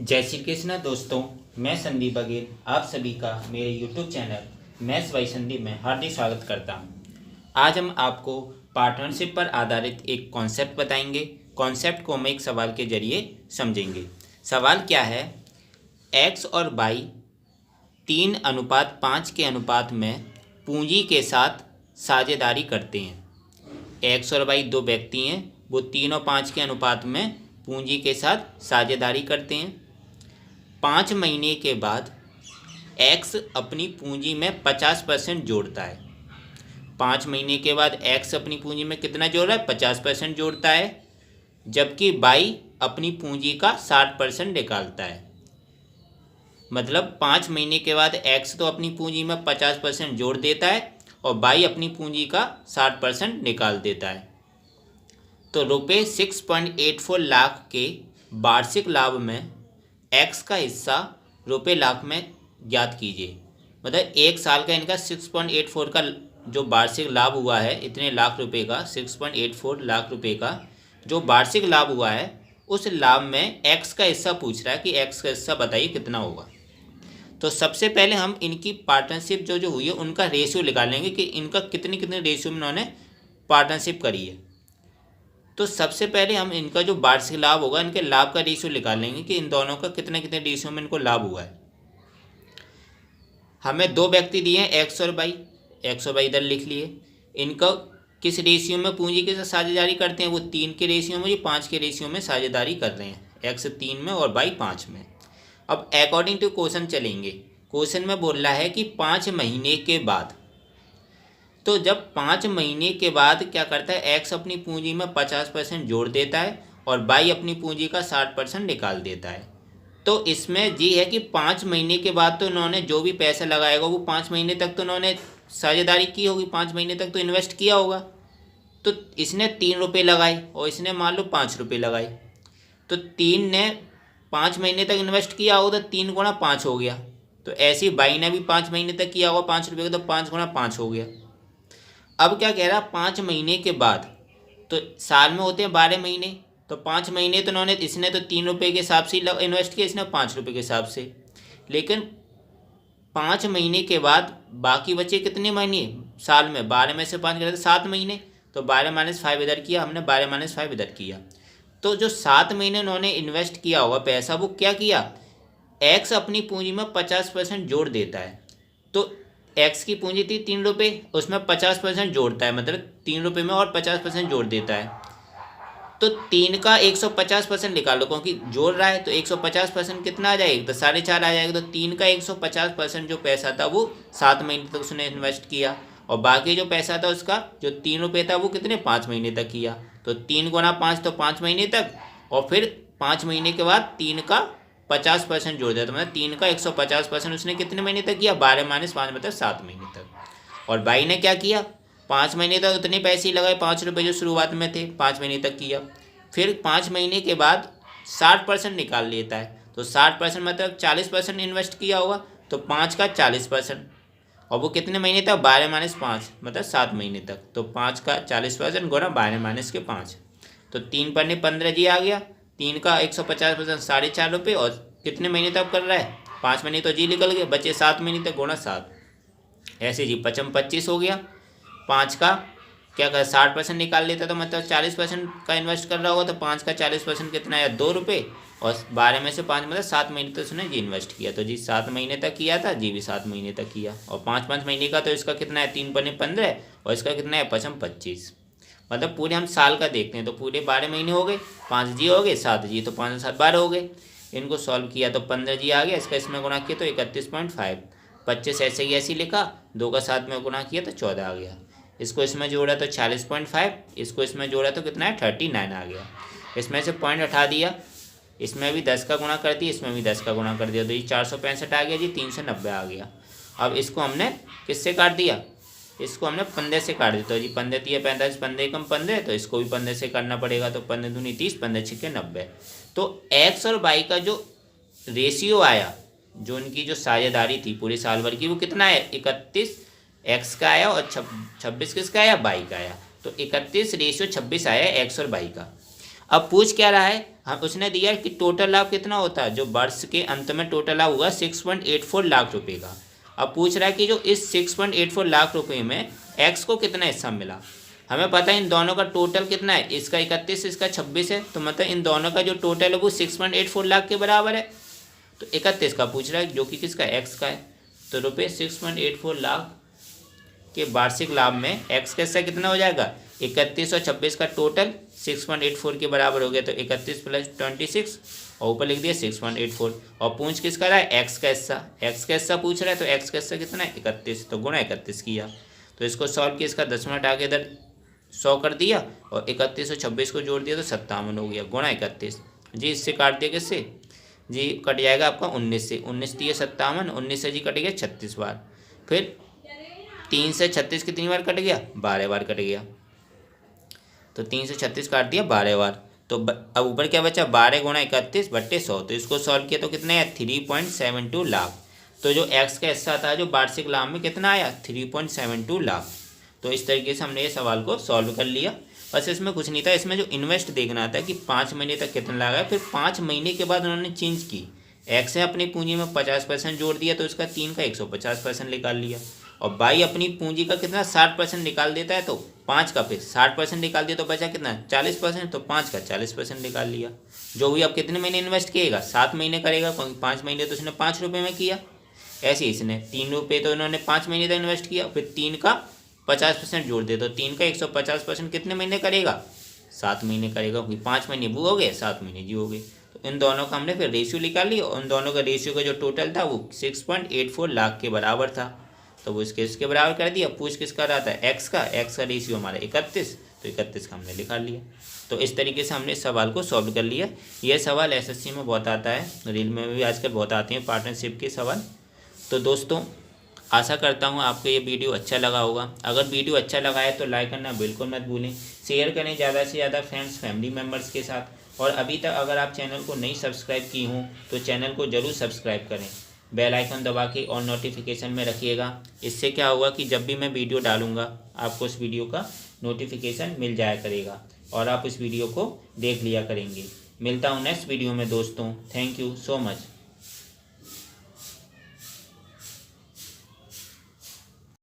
जय श्री कृष्ण दोस्तों, मैं संदीप बघेल आप सभी का मेरे YouTube channel maths by Sandeep में हार्दिक स्वागत करता हूं। आज हम आपको पार्टनरशिप पर आधारित एक कॉन्सेप्ट बताएंगे। कॉन्सेप्ट को हम एक सवाल के जरिए समझेंगे। सवाल क्या है, एक्स और वाई 3:5 के अनुपात में पूंजी के साथ साझेदारी करते हैं। एक्स और वाई दो व्यक्ति हैं, वो 3 और 5 के अनुपात में पूंजी के साथ साझेदारी करते हैं। 5 महीने के बाद एक्स अपनी पूंजी में 50% जोड़ता है। 5 महीने के बाद एक्स अपनी पूंजी में कितना जोड़ रहा है? 50% जोड़ता है, जबकि वाई अपनी पूंजी का 60% निकालता है। मतलब 5 महीने के बाद एक्स तो अपनी पूंजी में 50% जोड़ देता है और वाई अपनी पूंजी का 60% निकाल देता है। तो रुपये 6.84 लाख के वार्षिक लाभ में एक्स का हिस्सा रुपये लाख में ज्ञात कीजिए। मतलब एक साल का इनका 6.84 का जो वार्षिक लाभ हुआ है, इतने लाख रुपए का, 6.84 लाख रुपए का जो वार्षिक लाभ हुआ है, उस लाभ में एक्स का हिस्सा पूछ रहा है कि एक्स का हिस्सा बताइए कितना होगा। तो सबसे पहले हम इनकी पार्टनरशिप जो हुई है उनका रेशियो निकालेंगे कि इनका कितने कितने रेशियो में उन्होंने पार्टनरशिप करी है। तो सबसे पहले हम इनका जो वार्षिक लाभ होगा, इनके लाभ का रेशियो निकालेंगे कि इन दोनों का कितने कितने रेशियो में इनको लाभ हुआ है। हमें दो व्यक्ति दिए हैं, एक्स और वाई। एक्स और वाई इधर लिख लिए। इनका किस रेशियो में पूंजी के साथ साझेदारी करते हैं? वो 3 के रेशियो में, ये 5 के रेशियो में साझेदारी कर रहे हैं। एक्स 3 में और वाई 5 में। अब अकॉर्डिंग टू क्वेश्चन चलेंगे। क्वेश्चन में बोल रहा है कि 5 महीने के बाद, तो जब 5 महीने के बाद क्या करता है, एक्स अपनी पूंजी में 50% जोड़ देता है और वाई अपनी पूंजी का 60% निकाल देता है। तो इसमें जी है कि 5 महीने के बाद तो इन्होंने जो भी पैसा लगाएगा वो 5 महीने तक तो इन्होंने साझेदारी की होगी, 5 महीने तक तो इन्वेस्ट किया होगा। तो इसने 3 रुपये लगाए और इसने मान लो 5 रुपये लगाए। तो 3 ने 5 महीने तक इन्वेस्ट किया होगा तो 3 गुणा 5 हो गया। तो ऐसे ही वाई ने भी 5 महीने तक किया होगा 5 रुपये का, तो 5 गुणा 5 हो गया। अब क्या कह रहा है, 5 महीने के बाद, तो साल में होते हैं 12 महीने, तो 5 महीने तो इन्होंने, इसने तो 3 रुपये के हिसाब से इन्वेस्ट किया, इसने 5 रुपये के हिसाब से। लेकिन 5 महीने के बाद बाकी बचे कितने महीने साल में? 12 में से 5 करते 7 महीने, तो 12 - 5 इधर किया हमने, 12 - 5 इधर किया। तो जो 7 महीने उन्होंने इन्वेस्ट किया होगा पैसा, वो क्या किया, एक्स अपनी पूंजी में 50% जोड़ देता है। तो एक्स की पूंजी थी 3 रुपये, उसमें 50% जोड़ता है, मतलब 3 रुपये में और 50% जोड़ देता है। तो 3 का 150% निकालो, क्योंकि जोड़ रहा है, तो 150% कितना आ जाएगा? तो 4.5 आ जाएगा। तो 3 का 150% जो पैसा था वो 7 महीने तक उसने इन्वेस्ट किया, और बाकी जो पैसा था उसका जो 3 रुपये था वो कितने 5 महीने तक किया। तो 3 गुणा 5 तो 5 महीने तक, और फिर 5 महीने के बाद 3 का 50% जोड़ दिया, तो मतलब 3 का 150% उसने कितने महीने तक किया? 12 - 5 मतलब 7 महीने तक। और भाई ने क्या किया, 5 महीने तक उतने पैसे ही लगाए, 5 रुपये जो शुरुआत में थे, 5 महीने तक किया। फिर 5 महीने के बाद 60% निकाल लेता है। तो 60% मतलब 40% इन्वेस्ट किया होगा, तो 5 का 40%, और वो कितने महीने तक? 12 - 5 मतलब 7 महीने तक। तो 5 का 40% गुणा 12 - 5, तो 3 पन्ने 15 जी आ गया। 3 का 150% 4.5 रुपये, और कितने महीने तक कर रहा है? 5 महीने तो जी निकल गए, बचे 7 महीने तक गुणा 7, ऐसे जी 25 हो गया। 5 का क्या कर 60% निकाल लेता, तो मतलब 40% का इन्वेस्ट कर रहा होगा, तो 5 का 40% कितना है? 2 रुपये, और 12 में से 5 मतलब 7 महीने तक उसने जी इन्वेस्ट किया। तो जी 7 महीने तक किया था, जी भी 7 महीने तक किया। और 5 महीने का तो इसका कितना है? 3 पन्ने 15, और इसका कितना है? 25। मतलब पूरे हम साल का देखते हैं तो पूरे 12 महीने हो गए, 5 जी हो गए, 7 जी, तो 5 7 12 हो गए। इनको सॉल्व किया तो 15 जी आ गया, इसका इसमें गुणा किया तो 31.5, 25 ऐसे ही ऐसे ही लिखा, 2 का 7 में गुणा किया तो 14 आ गया। इसको इसमें जोड़ा तो 40.5, इसको इसमें जोड़ा तो कितना है? 39 आ गया। इसमें से पॉइंट हटा दिया, इसमें भी 10 का गुणा कर दिया, इसमें भी 10 का गुणा कर दिया, तो ये 465 आ गया जी, 390 आ गया। अब इसको हमने किससे काट दिया? इसको हमने 15 से काट दिया। तो जी 15 × 45, 15 कम 15, तो इसको भी 15 से करना पड़ेगा। तो 15 दूनी 30, 15 छिके 90। तो एक्स और वाई का जो रेशियो आया, जो उनकी जो साझेदारी थी पूरे साल भर की, वो कितना है? 31 एक्स का आया, और 26 किसका आया? वाई का आया। तो 31 रेशियो 26 आया एक्स और वाई का। अब पूछ क्या रहा है, हम उसने दिया है कि टोटल लाभ कितना होता है, जो वर्ष के अंत में टोटल लाभ हुआ 6.84 लाख रुपए का। अब पूछ रहा है कि जो इस 6.84 लाख रुपए में एक्स को कितना हिस्सा मिला। हमें पता है इन दोनों का टोटल कितना है, इसका 31, इसका 26 है, तो मतलब इन दोनों का जो टोटल है वो 6.84 लाख के बराबर है। तो 31 का पूछ रहा है जो कि किसका, एक्स का है। तो रुपये 6.84 लाख के वार्षिक लाभ में एक्स का हिस्सा कितना हो जाएगा, 31 और 26 का टोटल 6.84 के बराबर हो गया। तो 31 + 26 और ऊपर लिख दिया 6.84। और पूछ किस कर रहा है, एक्स का हिस्सा, एक्स का हिस्सा पूछ रहा है। तो एक्स का हिस्सा कितना है, 31, तो गुणा 31 किया। तो इसको सॉल्व किया, इसका 10 हटा के इधर 100 कर दिया और 31 और 26 को जोड़ दिया तो 57 हो गया, गुणा 31। जी इससे काट दिया किससे, जी कट जाएगा आपका 19 से, 19 दिए 57, 19 से जी कट गया 36 बार। फिर 3 से 36 कितनी बार कट गया, 12 बार कट गया। तो 3 से 36 काट दिया 12 बार। तो अब ऊपर क्या बचा, 12 गुणा 31 बट्टे 100। तो इसको सॉल्व किया तो कितना है, 3.72 लाख। तो जो एक्स का हिस्सा था जो वार्षिक लाभ में कितना आया, 3.72 लाख। तो इस तरीके से हमने ये सवाल को सॉल्व कर लिया। बस इसमें कुछ नहीं था, इसमें जो इन्वेस्ट देखना था कि 5 महीने तक कितना लगा है। फिर 5 महीने के बाद उन्होंने चेंज की, एक्स ने अपनी पूंजी में 50% जोड़ दिया तो इसका 3 का 150% निकाल लिया। और बाई अपनी पूंजी का कितना 60% निकाल देता है, तो 5 का फिर 60% निकाल दिया तो बचा कितना 40%, तो 5 का 40% निकाल लिया। जो भी अब कितने महीने इन्वेस्ट किएगा, 7 महीने करेगा, क्योंकि 5 महीने तो उसने 5 रुपये में किया। ऐसे ही इसने 3 रुपये तो इन्होंने 5 महीने तक इन्वेस्ट किया, फिर 3 का 50% जोड़ दे तो 3 का 150% कितने महीने करेगा, 7 महीने करेगा, क्योंकि 5 महीने वो हो गए, 7 महीने जी हो गए। तो इन दोनों का हमने फिर रेशियो निकाल लिया और उन दोनों का रेशियो का जो टोटल था वो 6.84 लाख के बराबर था। तो वो इसके बराबर कर दिया। पूछ किसका रहा था, एक्स का रेशियो हमारा 31, तो 31 का हमने लिखा लिया। तो इस तरीके से हमने इस सवाल को सॉल्व कर लिया। ये सवाल एसएससी में बहुत आता है, रील में भी आजकल बहुत आते हैं पार्टनरशिप के सवाल। तो दोस्तों आशा करता हूँ आपको ये वीडियो अच्छा लगा होगा। अगर वीडियो अच्छा लगा है तो लाइक करना बिल्कुल मत भूलें, शेयर करें ज़्यादा से ज़्यादा फ्रेंड्स फैमिली मेम्बर्स के साथ। और अभी तक अगर आप चैनल को नहीं सब्सक्राइब की हों तो चैनल को ज़रूर सब्सक्राइब करें, बेल आइकन दबा के और नोटिफिकेशन में रखिएगा। इससे क्या होगा कि जब भी मैं वीडियो डालूँगा आपको उस वीडियो का नोटिफिकेशन मिल जाया करेगा और आप उस वीडियो को देख लिया करेंगे। मिलता हूँ नेक्स्ट वीडियो में दोस्तों। Thank you so much.